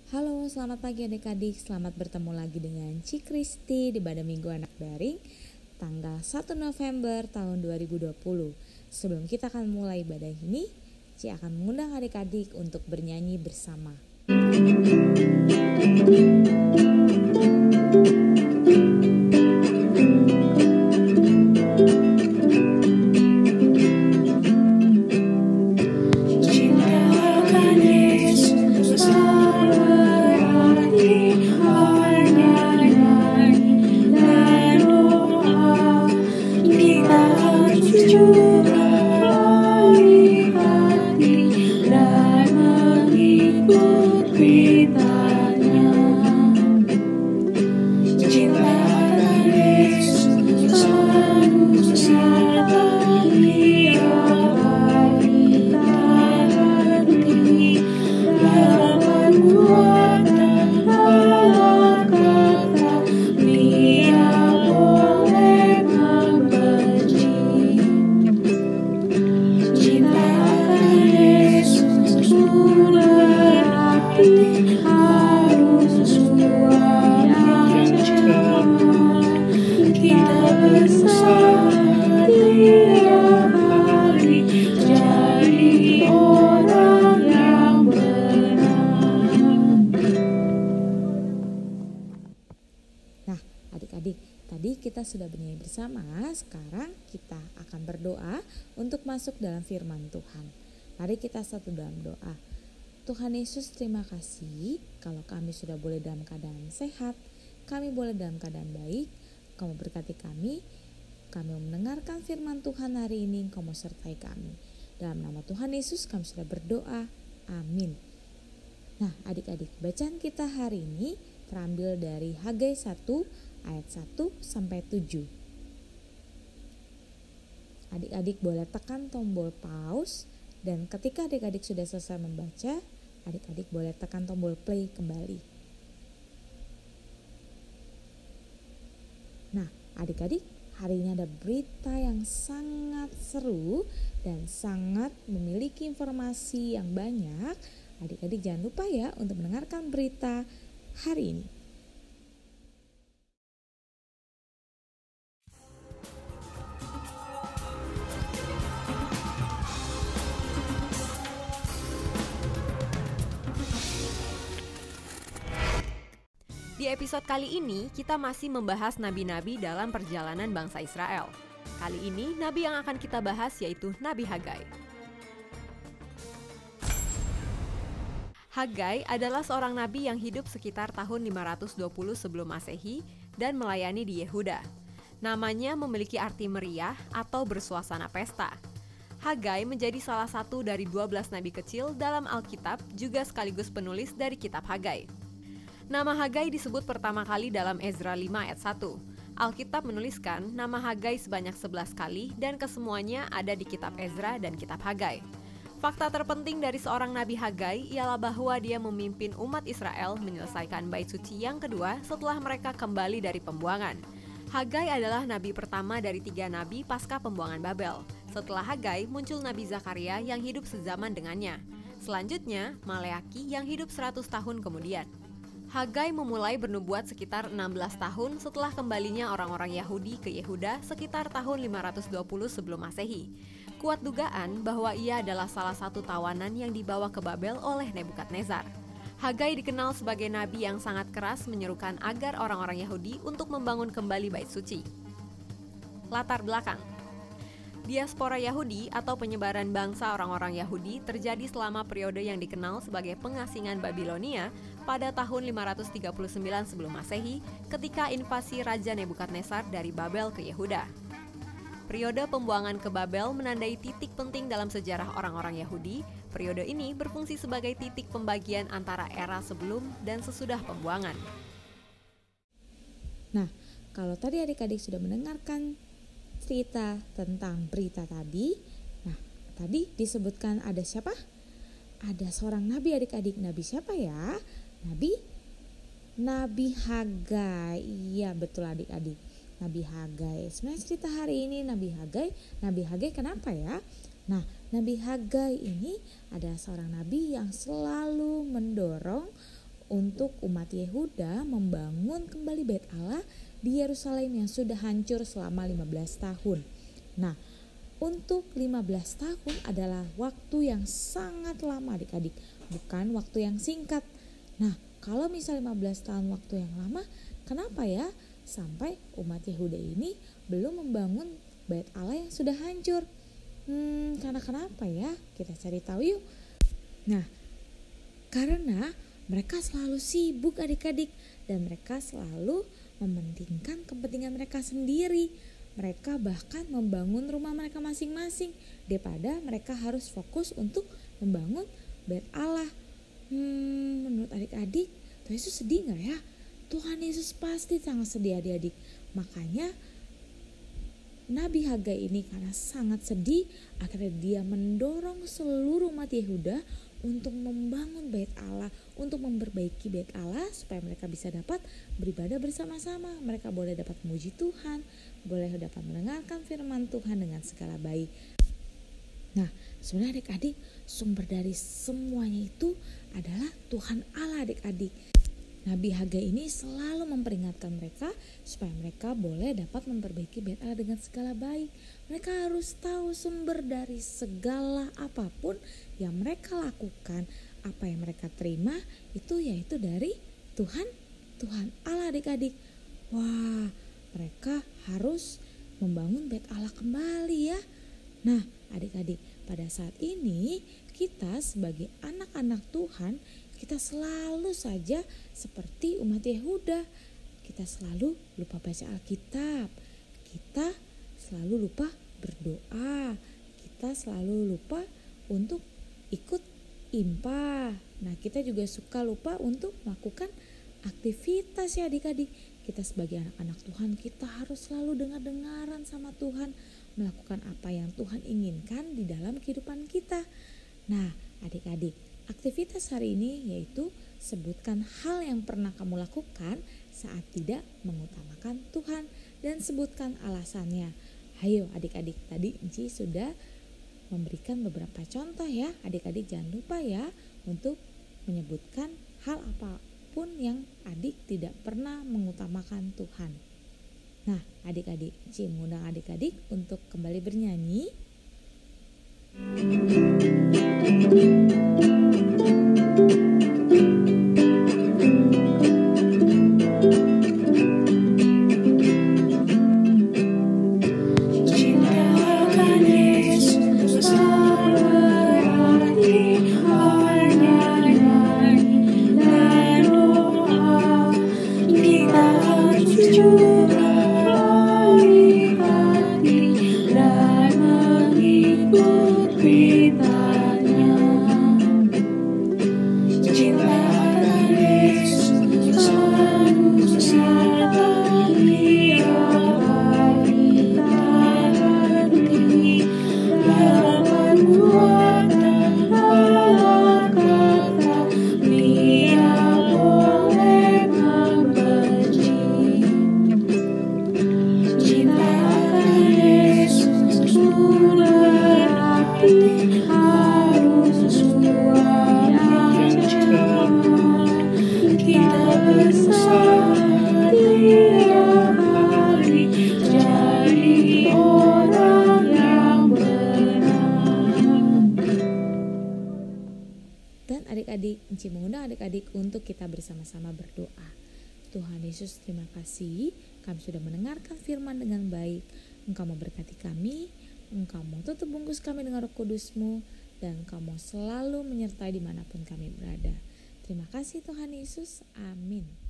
Halo, selamat pagi adik-adik. Selamat bertemu lagi dengan Ci Kristi di Pada Minggu Anak Daring tanggal 1 November tahun 2020. Sebelum kita akan mulai ibadah ini, Ci akan mengundang adik-adik untuk bernyanyi bersama. Nah, adik-adik, tadi kita sudah bernyanyi bersama. Sekarang kita akan berdoa untuk masuk dalam firman Tuhan. Mari kita satu dalam doa. Tuhan Yesus, terima kasih kalau kami sudah boleh dalam keadaan sehat, kami boleh dalam keadaan baik. Kamu berkati kami mendengarkan firman Tuhan hari ini, kamu sertai kami. Dalam nama Tuhan Yesus kami sudah berdoa, amin. Nah adik-adik, bacaan kita hari ini terambil dari Hagai 1 ayat 1 sampai 7. Adik-adik boleh tekan tombol pause, dan ketika adik-adik sudah selesai membaca, adik-adik boleh tekan tombol play kembali. Nah adik-adik, hari ini ada berita yang sangat seru dan sangat memiliki informasi yang banyak. Adik-adik jangan lupa ya untuk mendengarkan berita hari ini. Di episode kali ini, kita masih membahas nabi-nabi dalam perjalanan bangsa Israel. Kali ini, nabi yang akan kita bahas yaitu Nabi Hagai. Hagai adalah seorang nabi yang hidup sekitar tahun 520 sebelum Masehi dan melayani di Yehuda. Namanya memiliki arti meriah atau bersuasana pesta. Hagai menjadi salah satu dari 12 nabi kecil dalam Alkitab, juga sekaligus penulis dari kitab Hagai. Nama Hagai disebut pertama kali dalam Ezra 5 ayat 1. Alkitab menuliskan nama Hagai sebanyak 11 kali dan kesemuanya ada di kitab Ezra dan kitab Hagai. Fakta terpenting dari seorang Nabi Hagai ialah bahwa dia memimpin umat Israel menyelesaikan bait suci yang kedua setelah mereka kembali dari pembuangan. Hagai adalah nabi pertama dari 3 nabi pasca pembuangan Babel. Setelah Hagai muncul Nabi Zakaria yang hidup sezaman dengannya. Selanjutnya Maleaki yang hidup 100 tahun kemudian. Hagai memulai bernubuat sekitar 16 tahun setelah kembalinya orang-orang Yahudi ke Yehuda sekitar tahun 520 sebelum Masehi. Kuat dugaan bahwa ia adalah salah satu tawanan yang dibawa ke Babel oleh Nebukadnezar. Hagai dikenal sebagai nabi yang sangat keras menyerukan agar orang-orang Yahudi untuk membangun kembali bait suci. Latar belakang. Diaspora Yahudi atau penyebaran bangsa orang-orang Yahudi terjadi selama periode yang dikenal sebagai pengasingan Babilonia pada tahun 539 sebelum Masehi ketika invasi Raja Nebukadnezar dari Babel ke Yehuda. Periode pembuangan ke Babel menandai titik penting dalam sejarah orang-orang Yahudi. Periode ini berfungsi sebagai titik pembagian antara era sebelum dan sesudah pembuangan. Nah, kalau tadi adik-adik sudah mendengarkan cerita tentang berita tadi. Nah, tadi disebutkan ada siapa? Ada seorang nabi adik-adik. Nabi siapa ya? Nabi Hagai. Iya, betul adik-adik. Nabi Hagai. Sebenarnya cerita hari ini Nabi Hagai kenapa ya? Nah, Nabi Hagai ini adalah seorang nabi yang selalu mendorong untuk umat Yehuda membangun kembali Bait Allah di Yerusalem yang sudah hancur selama 15 tahun. Nah, untuk 15 tahun adalah waktu yang sangat lama adik-adik, bukan waktu yang singkat. Nah, kalau misalnya 15 tahun waktu yang lama, kenapa ya sampai umat Yehuda ini belum membangun Bait Allah yang sudah hancur? Karena kenapa ya? Kita cari tahu yuk. Nah, karena mereka selalu sibuk adik-adik dan mereka selalu mementingkan kepentingan mereka sendiri. Mereka bahkan membangun rumah mereka masing-masing daripada mereka harus fokus untuk membangun Bait Allah. Menurut adik-adik, Tuhan Yesus sedih gak ya? Tuhan Yesus pasti sangat sedih adik-adik. Makanya Nabi Hagai ini karena sangat sedih, akhirnya dia mendorong seluruh umat Yehuda untuk membangun Bait Allah, untuk memperbaiki Bait Allah supaya mereka bisa dapat beribadah bersama-sama. Mereka boleh dapat memuji Tuhan, boleh dapat mendengarkan firman Tuhan dengan segala baik. Nah, sebenarnya adik-adik, sumber dari semuanya itu adalah Tuhan Allah adik-adik. Nabi Hagai ini selalu memperingatkan mereka supaya mereka boleh dapat memperbaiki Bait Allah dengan segala baik. Mereka harus tahu sumber dari segala apapun yang mereka lakukan, apa yang mereka terima itu yaitu dari Tuhan Allah adik-adik. Wah, mereka harus membangun Bait Allah kembali ya. Nah, adik-adik, pada saat ini kita sebagai anak-anak Tuhan, kita selalu saja seperti umat Yehuda. Kita selalu lupa baca Alkitab. Kita selalu lupa berdoa. Kita selalu lupa untuk ikut impa. Nah, kita juga suka lupa untuk melakukan aktivitas ya adik-adik. Kita sebagai anak-anak Tuhan, kita harus selalu dengar-dengaran sama Tuhan, melakukan apa yang Tuhan inginkan di dalam kehidupan kita. Nah, adik-adik, aktivitas hari ini yaitu sebutkan hal yang pernah kamu lakukan saat tidak mengutamakan Tuhan dan sebutkan alasannya. Ayo adik-adik, tadi Enci sudah memberikan beberapa contoh ya. Adik-adik jangan lupa ya untuk menyebutkan hal apapun yang adik tidak pernah mengutamakan Tuhan. Nah, adik-adik, Enci mengundang adik-adik untuk kembali bernyanyi. Adik-adik, Enci mengundang adik-adik untuk kita bersama-sama berdoa. Tuhan Yesus, terima kasih kami sudah mendengarkan firman dengan baik. Engkau memberkati kami, Engkau mau tutup bungkus kami dengan Roh Kudus-Mu, dan Engkau mau selalu menyertai dimanapun kami berada. Terima kasih Tuhan Yesus, amin.